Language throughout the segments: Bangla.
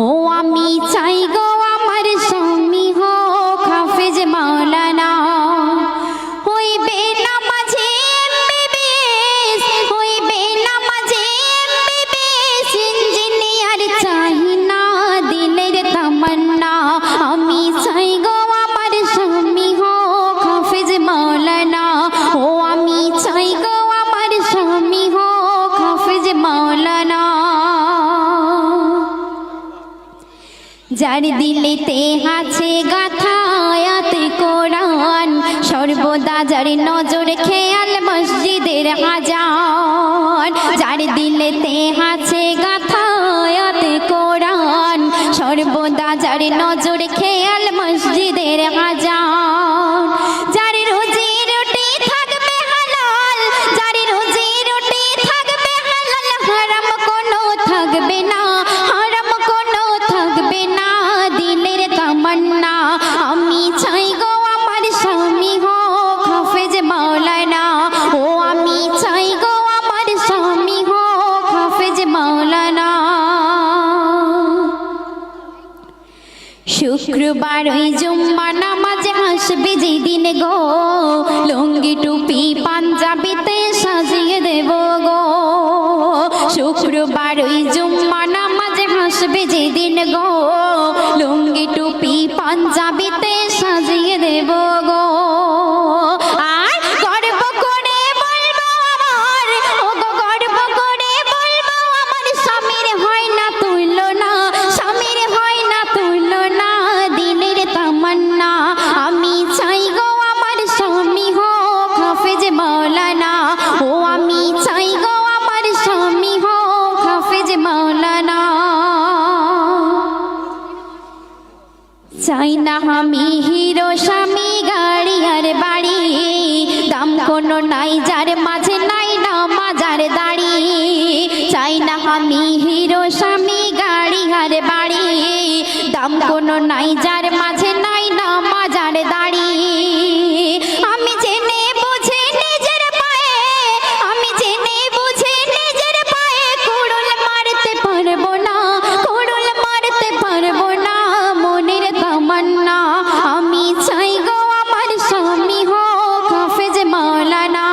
ও আমি চাই গো আমার স্বামী হোক হাফেজ মাওলানা, হইবে নামাজে এমবিবিএস, হইবে নামাজে এমবিবিএস, ইঞ্জিনিয়ার চাই না দিলের তামান্না। আমি চাই গো আমার স্বামী হোক হাফেজ মাওলানা, ও আমি চাই গো আমার স্বামী হোক হাফেজ মাওলানা। যার দিলেতে আছে গাথা আয়াতে কোরআন, সর্বদা যার নজর খেয়াল মসজিদের আজান। যার দিলেতে আছে গাথা আয়াতে কোরআন, সর্বদা যার নজর খেয়াল মসজিদের আজান। যার রুজি রুটি থাকবে হালাল, যার রুজি রুটি থাকবে হালাল, হারাম কোনো থাকবে না, হারাম কোনো থাকবে না দিলের তামান্না। আমি চাই গো আমার স্বামী হোক হাফেজ মাওলানা, ও আমি চাই গো আমার স্বামী হোক হাফেজ মাওলানা। শুক্রবার ওই জুম্মা নামাজে আসবে যেদিন গো, লুঙ্গি টুপি পাঞ্জাবিতে সাজিয়ে দেব গো। শুক্রবার ওই জুম্মা নামাজে আসবে যেদিন গো, লুঙ্গি টুপি পাঞ্জাবিতে সাজিয়ে দেব গো। আর গর্ব করে বলবো আমার, ও গো গর্ব করে বলবো আমার স্বামীর হয় না তুলনা, স্বামীর হয় না তুলনা দিলের তামান্না। আমি চাই গো আমার স্বামী হোক হাফেজ মাওলানা, ও আমি চাই গো আমার স্বামী হোক হাফেজ মাওলানা। চাই না আমি হিরো স্বামী গাড়ি আর বাড়ি, দাম কোনো নাই যার মাঝে নাই না মাজার দাড়ি। চাই না আমি হিরো স্বামী গাড়ি আর বাড়ি, দাম কোনো নাই যার মাঝে নাই না মাজার দাড়ি। আমি জেনে বুঝে নিজের পায়ে, আমি জেনে বুঝে নিজের পায়ে কুড়ুল মারতে পারবো না, কুড়ুল মারতে পারবো না মনের তামান্না। আমি চাই গো আমার স্বামী হোক হাফেজ মাওলানা,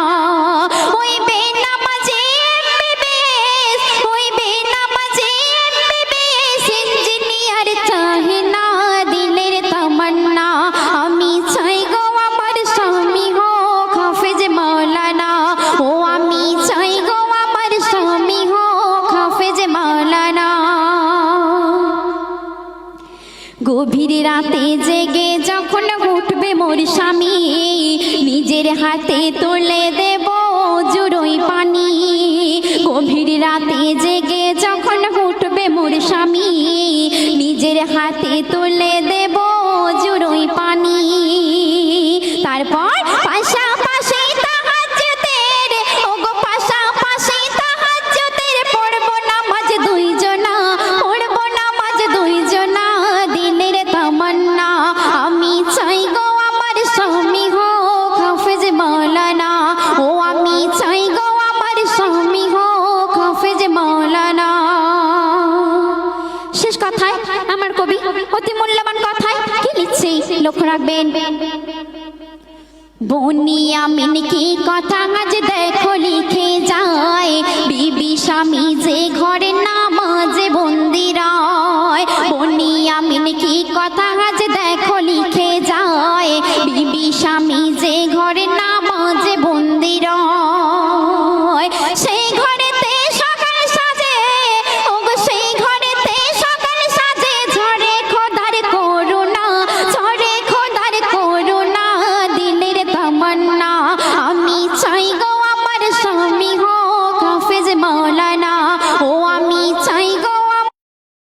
হইবে নামাজে এমবিবিএস, হইবে নামাজে এমবিবিএস, ইঞ্জিনিয়ার চাই না দিলের তামান্না। আমি চাই গো আমার স্বামী হোক হাফেজ মাওলানা, ও আমি চাই গো আমার স্বামী হোক হাফেজ মাওলানা। গভীর রাতে জেগে যখন উঠবে মোর স্বামী, নিজের হাতে তুলে দেব জুড়োই পানি। গভীর রাতে জেগে যখন উঠবে মোর স্বামী, নিজের হাতে তুলে দেব জুড়োই পানি। তারপর পাশাপাশি তাহাজ্জুদের, ওগো পাশাপাশি তাহাজ্জুদের পড়বো নামাজ দুইজনা, পড়বো নামাজ দুইজনা দিলের তামান্না। আমি চাই গো আমার স্বামী হোক হাফেজ মাওলানা, ও আমি চাই গো আমার স্বামী হোক হাফেজ মাওলানা। শেষ কথায় আমার কবি অতি মূল্যবান কথায় কি লিখছে লক্ষ্য রাখবেন। বনিয়ামিন কি কথা আজ দেখো লিখে যায়, বিবি স্বামী যে ঘরে নামাজে বন্দিরা।